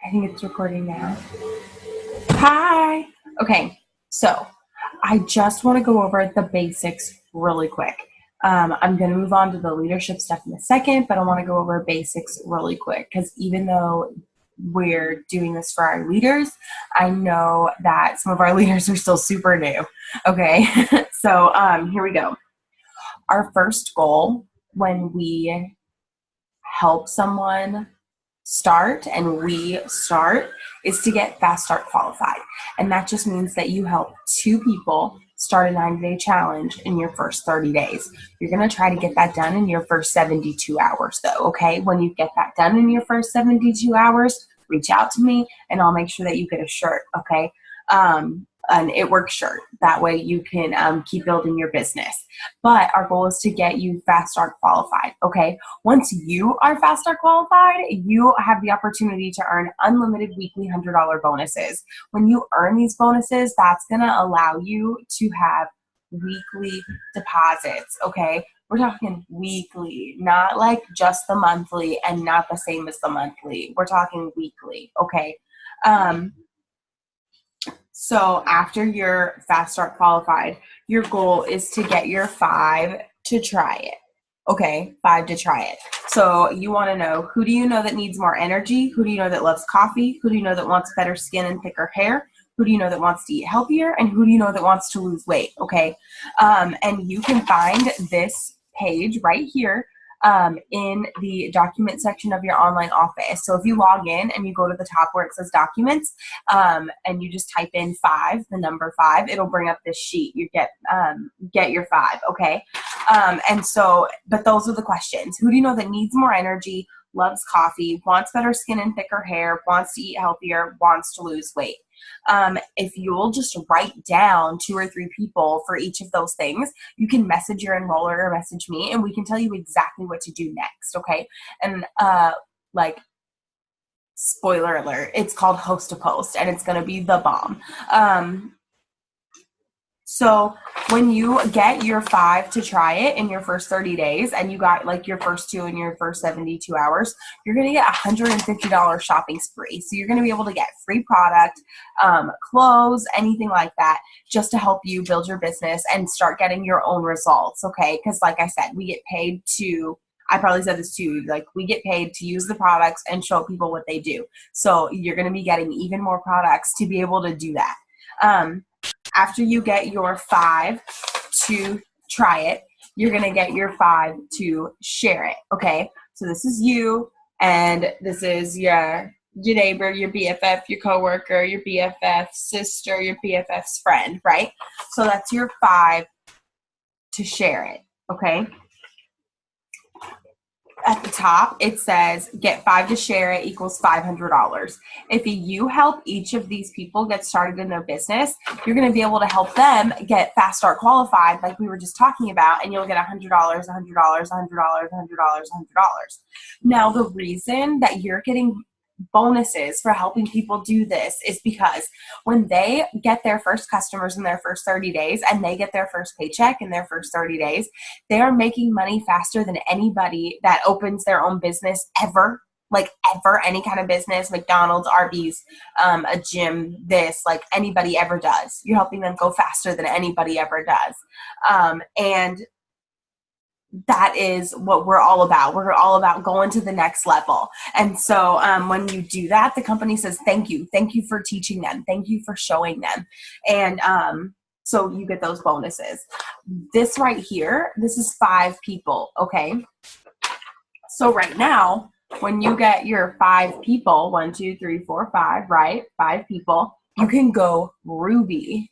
I think it's recording now. Hi. Okay, so I just want to go over the basics really quick. I'm going to move on to the leadership stuff in a second, but I want to go over basics really quick because even though we're doing this for our leaders, I know that some of our leaders are still super new. Okay, so here we go. Our first goal when we help someone start and we start is to get Fast Start qualified. And that just means that you help 2 people start a 90-day challenge in your first 30 days. You're going to try to get that done in your first 72 hours though, okay? When you get that done in your first 72 hours, reach out to me and I'll make sure that you get a shirt, okay? An It Works shirt. That way you can keep building your business. But our goal is to get you Fast Start qualified, okay? Once you are Fast Start qualified, you have the opportunity to earn unlimited weekly $100 bonuses. When you earn these bonuses, that's going to allow you to have weekly deposits, okay? We're talking weekly, not like just the monthly and not the same as the monthly. We're talking weekly, okay? So after you're Fast Start qualified, your goal is to get your 5 to try it. Okay, 5 to try it. So you want to know, who do you know that needs more energy? Who do you know that loves coffee? Who do you know that wants better skin and thicker hair? Who do you know that wants to eat healthier? And who do you know that wants to lose weight? Okay, and you can find this page right here in the document section of your online office. So if you log in and you go to the top where it says documents and you just type in 5, the number 5, it'll bring up this sheet. You get your 5, okay? And so, but those are the questions. Who do you know that needs more energy, loves coffee, wants better skin and thicker hair, wants to eat healthier, wants to lose weight? If you'll just write down 2 or 3 people for each of those things, you can message your enroller or message me and we can tell you exactly what to do next, okay? And like, spoiler alert, it's called Host to Post and it's going to be the bomb. So when you get your 5 to try it in your first 30 days and you got like your first 2 in your first 72 hours, you're going to get $150 shopping spree. So you're going to be able to get free product, clothes, anything like that, just to help you build your business and start getting your own results. Okay. Cause like I said, we get paid to, I probably said this too, like we get paid to use the products and show people what they do. So you're going to be getting even more products to be able to do that. After you get your 5 to try it, you're going to get your 5 to share it, okay? So this is you, and this is your neighbor, your BFF, your coworker, your BFF's sister, your BFF's friend, right? So that's your 5 to share it, okay? At the top, it says get 5 to share it equals $500. If you help each of these people get started in their business, you're going to be able to help them get Fast Start qualified like we were just talking about, and you'll get $100, $100, $100, $100, $100. Now, the reason that you're getting bonuses for helping people do this is because when they get their first customers in their first 30 days and they get their first paycheck in their first 30 days, they are making money faster than anybody that opens their own business ever. Like ever, any kind of business, McDonald's, Arby's, a gym, this, like anybody ever does. You're helping them go faster than anybody ever does. And that is what we're all about. We're all about going to the next level. And so when you do that, the company says, thank you. Thank you for teaching them. Thank you for showing them. And so you get those bonuses. This right here, this is 5 people, okay? So right now, when you get your 5 people, 1, 2, 3, 4, 5, right? 5 people, you can go Ruby.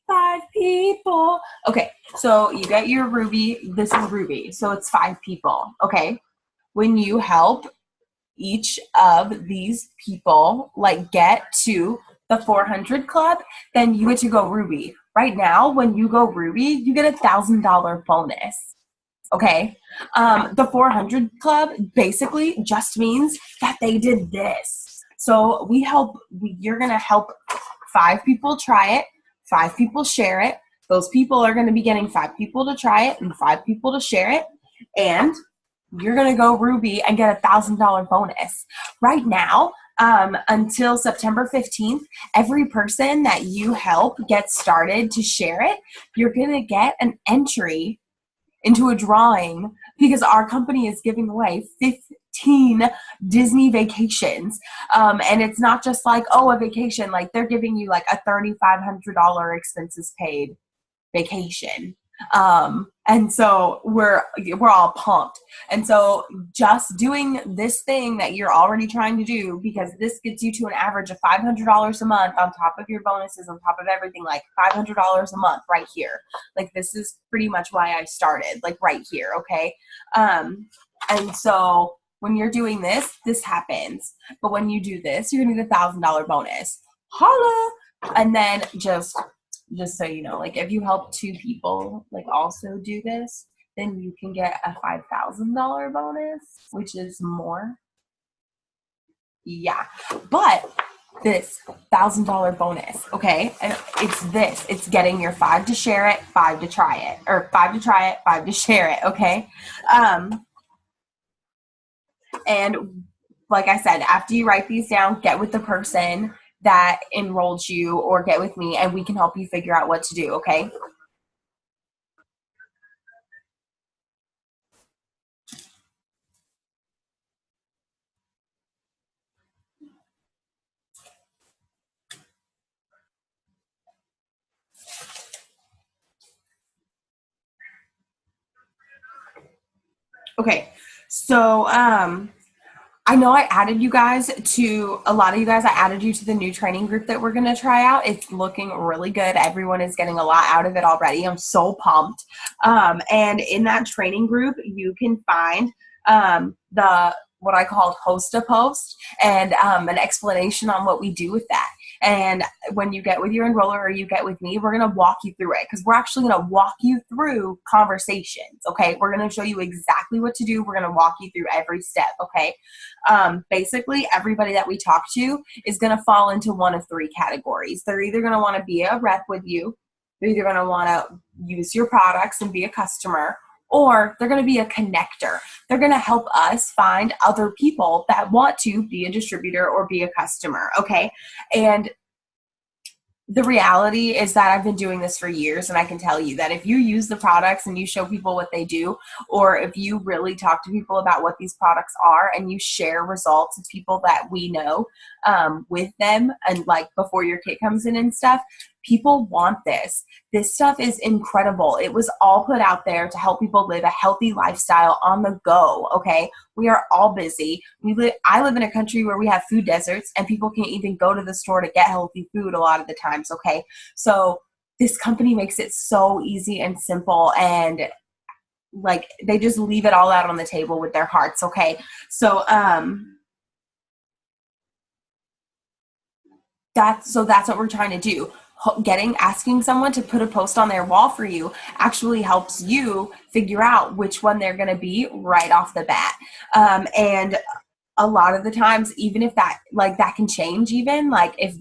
5 people. Okay, so you get your Ruby. This is Ruby. So it's 5 people. Okay. When you help each of these people like get to the 400 club, then you get to go Ruby. Right now, when you go Ruby, you get $1,000 bonus. Okay. The 400 club basically just means that they did this. So you're going to help 5 people try it. 5 people share it. Those people are going to be getting 5 people to try it and 5 people to share it. And you're going to go Ruby and get $1,000 bonus. Right now, until September 15th, every person that you help get started to share it, you're going to get an entry into a drawing because our company is giving away 15 Disney vacations. And it's not just like, oh, a vacation, like they're giving you like a $3,500 expenses paid vacation. And so we're all pumped. And so just doing this thing that you're already trying to do, because this gets you to an average of $500 a month on top of your bonuses, on top of everything, like $500 a month right here. Like this is pretty much why I started, like right here. Okay. And so when you're doing this, this happens. But when you do this, you're gonna get $1,000 bonus. Holla! And then just so you know, like if you help 2 people like also do this, then you can get a $5,000 bonus, which is more. Yeah, but this $1,000 bonus, okay? And it's getting your 5 to share it, 5 to try it, or 5 to try it, 5 to share it, okay? And like I said, after you write these down, get with the person that enrolled you or get with me and we can help you figure out what to do, okay? Okay, so I know I added you guys to a lot of you guys. I added you to the new training group that we're going to try out. It's looking really good. Everyone is getting a lot out of it already. I'm so pumped. And in that training group, you can find the what I call host a post and an explanation on what we do with that. And when you get with your enroller or you get with me, we're going to walk you through it because we're actually going to walk you through conversations. Okay. We're going to show you exactly what to do. We're going to walk you through every step. Okay. Basically everybody that we talk to is going to fall into one of 3 categories. They're either going to want to be a rep with you. They're either going to want to use your products and be a customer, or they're going to be a connector. They're going to help us find other people that want to be a distributor or be a customer, okay? And the reality is that I've been doing this for years, and I can tell you that if you use the products and you show people what they do, or if you really talk to people about what these products are and you share results of people that we know with them, and like before your kit comes in and stuff, people want this. This stuff is incredible. It was all put out there to help people live a healthy lifestyle on the go, okay? We are all busy. I live in a country where we have food deserts and people can't even go to the store to get healthy food a lot of the times, okay? So this company makes it so easy and simple, and like they just leave it all out on the table with their hearts, okay? So that's what we're trying to do. Asking someone to put a post on their wall for you actually helps you figure out which one they're going to be right off the bat. And a lot of the times, even if that can change, even like if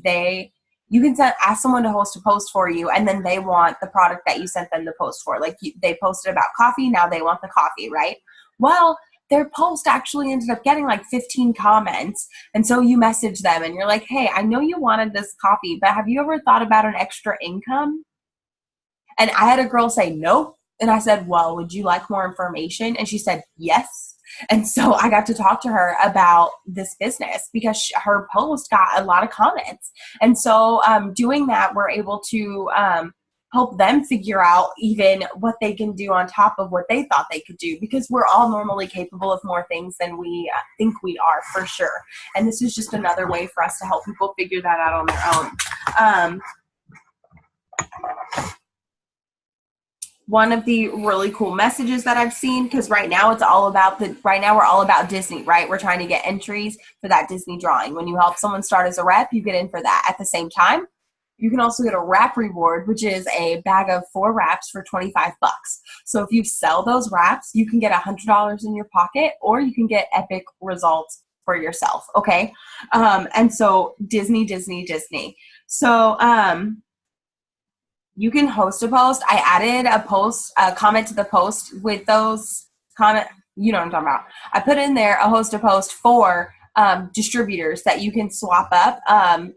you can ask someone to host a post for you and then they want the product that you sent them the post for. Like they posted about coffee, now they want the coffee, right? Well, their post actually ended up getting like 15 comments. And so you message them and you're like, hey, I know you wanted this coffee, but have you ever thought about an extra income? And I had a girl say, nope. And I said, well, would you like more information? And she said, yes. And so I got to talk to her about this business because her post got a lot of comments. And so doing that, we're able to help them figure out even what they can do on top of what they thought they could do, because we're all normally capable of more things than we think we are, for sure. And this is just another way for us to help people figure that out on their own. One of the really cool messages that I've seen, because right now we're all about Disney, right? We're trying to get entries for that Disney drawing. When you help someone start as a rep, you get in for that. At the same time, you can also get a wrap reward, which is a bag of 4 wraps for $25. So if you sell those wraps, you can get $100 in your pocket, or you can get epic results for yourself. Okay. And so Disney. So, you can host a post. I added a comment to the post with those comment. You know what I'm talking about. I put in there a host to post for distributors that you can swap up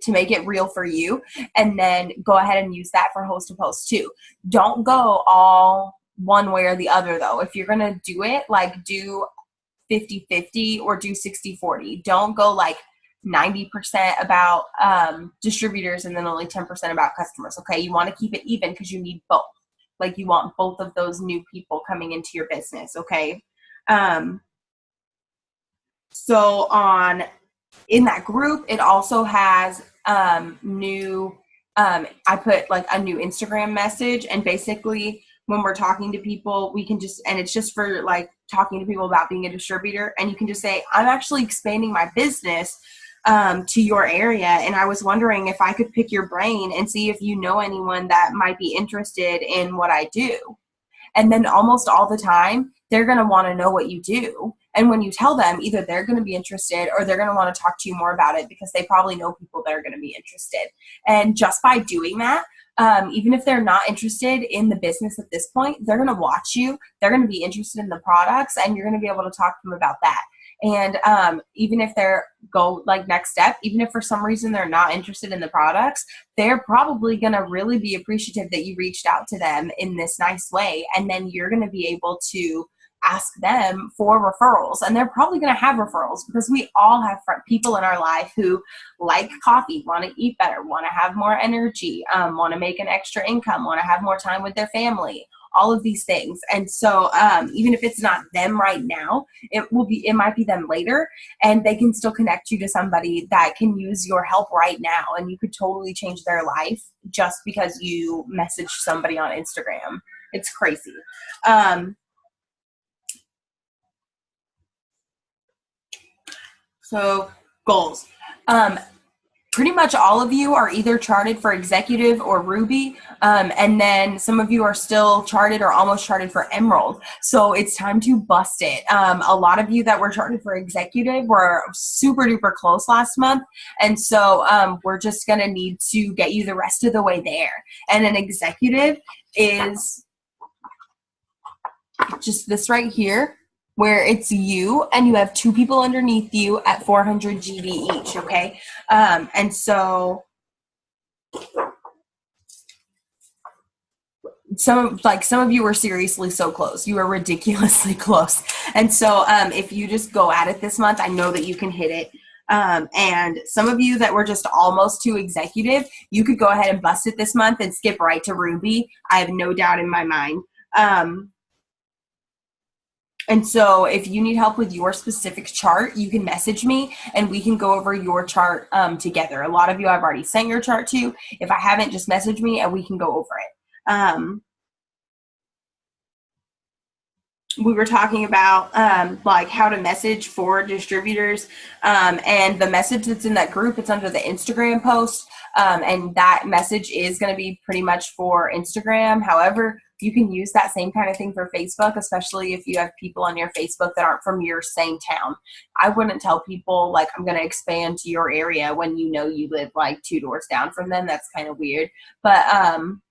to make it real for you, and then go ahead and use that for host to post too. Don't go all one way or the other though. If you're gonna do it, like do 50-50 or do 60-40. Don't go like 90% about distributors and then only 10% about customers. Okay, you want to keep it even because you need both. Like you want both of those new people coming into your business. Okay. Um, so in that group, it also has new, I put like a new Instagram message, and basically when we're talking to people, we can just, and it's just for like talking to people about being a distributor, and you can just say, I'm actually expanding my business to your area, and I was wondering if I could pick your brain and see if you know anyone that might be interested in what I do. And then almost all the time, they're going to want to know what you do. And when you tell them, either they're going to be interested or they're going to want to talk to you more about it because they probably know people that are going to be interested. And just by doing that, even if they're not interested in the business at this point, they're going to watch you. They're going to be interested in the products, and you're going to be able to talk to them about that. And even if they're next step, even if for some reason they're not interested in the products, they're probably going to really be appreciative that you reached out to them in this nice way. And then you're going to be able to ask them for referrals, and they're probably going to have referrals because we all have people in our life who like coffee, want to eat better, want to have more energy, want to make an extra income, want to have more time with their family, all of these things. And so even if it's not them right now, it might be them later, and they can still connect you to somebody that can use your help right now, and you could totally change their life just because you message somebody on Instagram. It's crazy. So goals. Pretty much all of you are either charted for executive or Ruby, and then some of you are still charted or almost charted for Emerald. So it's time to bust it. A lot of you that were charted for executive were super duper close last month, and so we're just gonna need to get you the rest of the way there. And an executive is just this right here, where it's you and you have two people underneath you at 400 GB each, okay? And so some of you were seriously so close. You were ridiculously close. And so if you just go at it this month, I know that you can hit it. And some of you that were just almost to executive, you could go ahead and bust it this month and skip right to Ruby. I have no doubt in my mind. And so if you need help with your specific chart, you can message me and we can go over your chart together. A lot of you I've already sent your chart to. If I haven't, just message me and we can go over it. We were talking about like how to message for distributors, and the message that's in that group, it's under the Instagram post, and that message is going to be pretty much for Instagram. However, you can use that same kind of thing for Facebook, especially if you have people on your Facebook that aren't from your same town. I wouldn't tell people like I'm going to expand to your area when you know you live like 2 doors down from them. That's kind of weird, but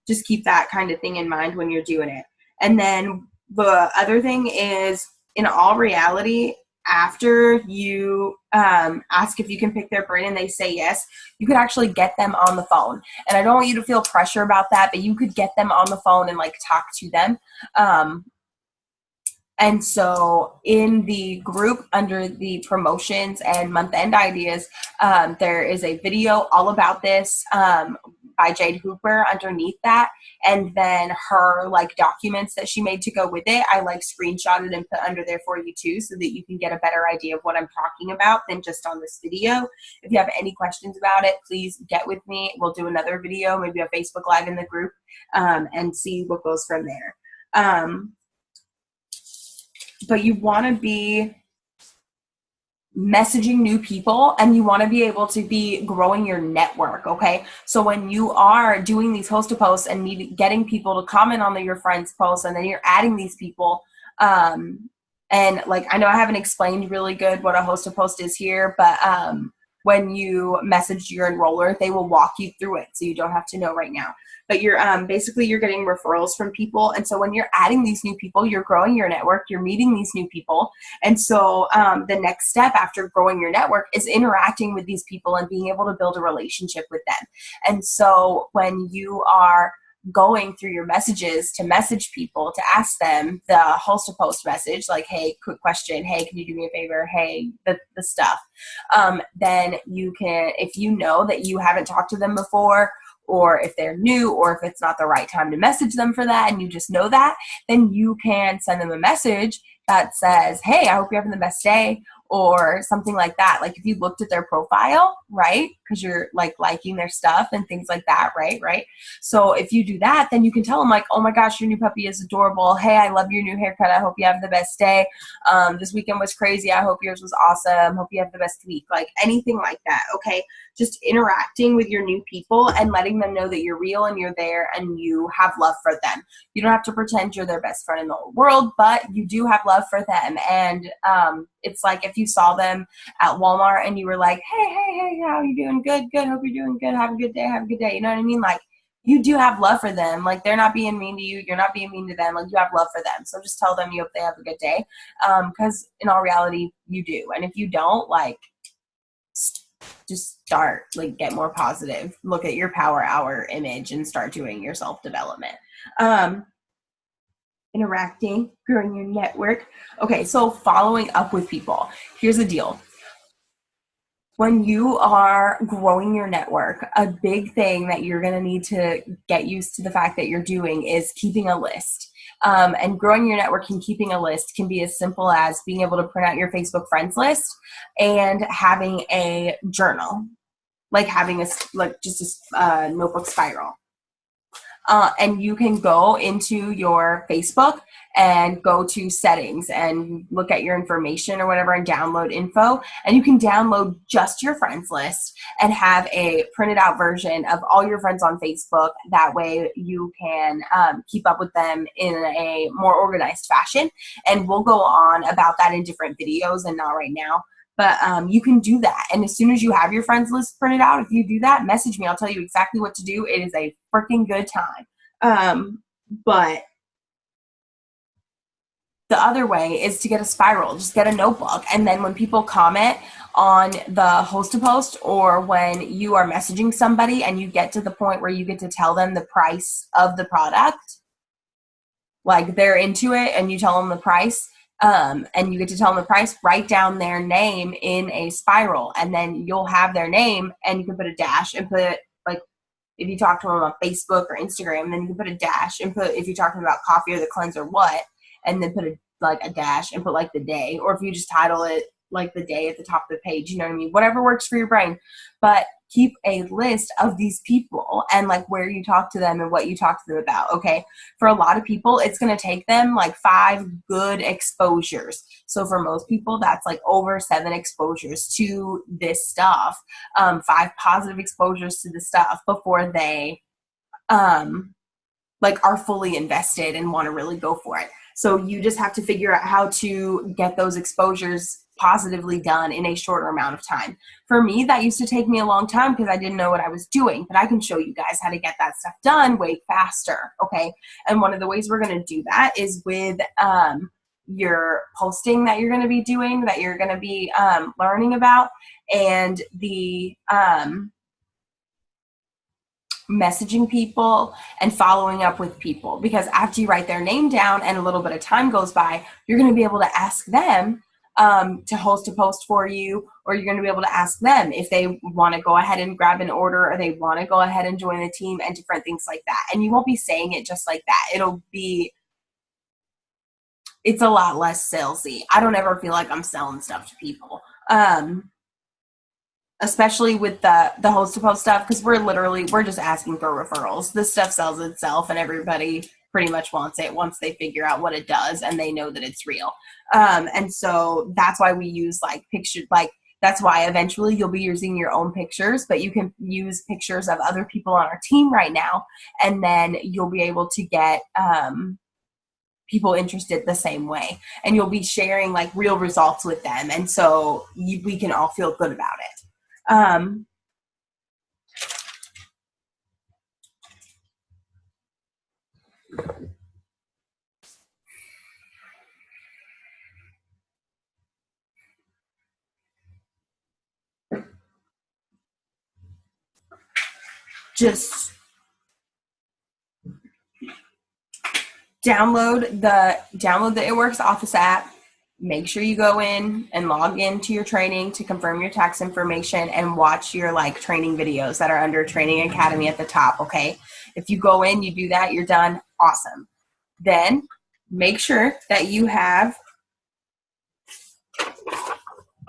just keep that kind of thing in mind when you're doing it. And then the other thing is, in all reality, after you ask if you can pick their brain and they say yes, you could actually get them on the phone. And I don't want you to feel pressure about that, but you could get them on the phone and like talk to them. And so in the group under the promotions and month-end ideas, there is a video all about this by Jade Hooper underneath that. And then her like documents that she made to go with it, I like screenshotted and put under there for you too, so that you can get a better idea of what I'm talking about than just on this video. If you have any questions about it, please get with me. We'll do another video, maybe a Facebook Live in the group, and see what goes from there. But you want to be messaging new people, and you want to be able to be growing your network, okay? So when you are doing these host to posts and getting people to comment on your friends' posts, and then you're adding these people, and like I know I haven't explained really good what a host to post is here, but when you message your enroller, they will walk you through it, so you don't have to know right now. But you're basically you're getting referrals from people, and so when you're adding these new people, you're growing your network, you're meeting these new people, and so the next step after growing your network is interacting with these people and being able to build a relationship with them. And so when you are going through your messages to message people, to ask them the host to post message, like, hey, quick question, hey, can you do me a favor, hey, the stuff, then you can, if you know that you haven't talked to them before, or if they're new, or if it's not the right time to message them for that, and you just know that, then you can send them a message that says, hey, I hope you're having the best day, or something like that. Like if you looked at their profile, right? Because you're like liking their stuff and things like that, right? So if you do that, then you can tell them like, oh my gosh, your new puppy is adorable. Hey, I love your new haircut. I hope you have the best day. This weekend was crazy. I hope yours was awesome. Hope you have the best week. Like anything like that, okay? Just interacting with your new people and letting them know that you're real and you're there and you have love for them. You don't have to pretend you're their best friend in the whole world, but you do have love for them. And it's like if you saw them at Walmart and you were like, hey, how are you doing? Good. Hope you're doing good. Have a good day. You know what I mean? Like you do have love for them. Like they're not being mean to you. You're not being mean to them. Like you have love for them. So just tell them you hope they have a good day. Because in all reality, you do. And if you don't, like, just start, like, get more positive. Look at your power hour image and start doing your self-development. Interacting, growing your network. Okay, so following up with people. Here's the deal. When you are growing your network, a big thing that you're going to need to get used to the fact that you're doing is keeping a list. And growing your network and keeping a list can be as simple as being able to print out your Facebook friends list and having a journal, like having just a notebook spiral. And you can go into your Facebook and go to settings and look at your information or whatever and download info. And you can download just your friends list and have a printed out version of all your friends on Facebook. That way you can keep up with them in a more organized fashion. And we'll go on about that in different videos and not right now. But you can do that. And as soon as you have your friends list printed out, if you do that, message me. I'll tell you exactly what to do. It is a freaking good time. But the other way is to get a spiral. Just get a notebook. And then when people comment on the host to post, or when you are messaging somebody and you get to the point where you get to tell them the price of the product, like they're into it and you tell them the price, and you get to tell them the price, write down their name in a spiral, and then you'll have their name, and you can put a dash and put, like, if you talk to them on Facebook or Instagram, then you can put a dash and put, if you're talking about coffee or the cleanser, what, and then put a dash and put like the day, or if you just title it like the day at the top of the page, you know what I mean? Whatever works for your brain. But keep a list of these people and like where you talk to them and what you talk to them about, okay? For a lot of people, it's going to take them like 5 good exposures. So for most people, that's like over 7 exposures to this stuff, 5 positive exposures to the stuff before they like are fully invested and want to really go for it. So you just have to figure out how to get those exposures positively done in a shorter amount of time. For me, that used to take me a long time because I didn't know what I was doing, but I can show you guys how to get that stuff done way faster, okay? And one of the ways we're going to do that is with your posting that you're going to be doing, that you're going to be learning about, and the messaging people and following up with people. Because after you write their name down and a little bit of time goes by, you're going to be able to ask them to host a post for you, or you're going to be able to ask them if they want to go ahead and grab an order, or they want to go ahead and join the team, and different things like that. And you won't be saying it just like that. It's a lot less salesy. I don't ever feel like I'm selling stuff to people. Especially with the host to post stuff, because we're just asking for referrals. This stuff sells itself, and everybody pretty much wants it once they figure out what it does and they know that it's real. And so that's why we use like pictures, like that's why eventually you'll be using your own pictures, but you can use pictures of other people on our team right now, and then you'll be able to get people interested the same way, and you'll be sharing like real results with them, and so we can all feel good about it. Just download the It Works Office app. Make sure you go in and log into your training to confirm your tax information and watch your like training videos that are under Training Academy at the top. Okay. If you go in, you do that, you're done. Awesome. Then make sure that you have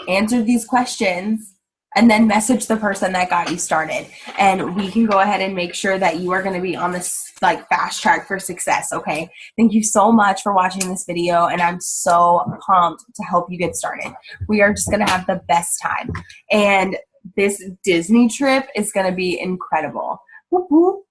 answered these questions and then message the person that got you started. And we can go ahead and make sure that you are going to be on this like fast track for success. Okay. Thank you so much for watching this video. And I'm so pumped to help you get started. We are just going to have the best time. And this Disney trip is going to be incredible. Whoop, whoop.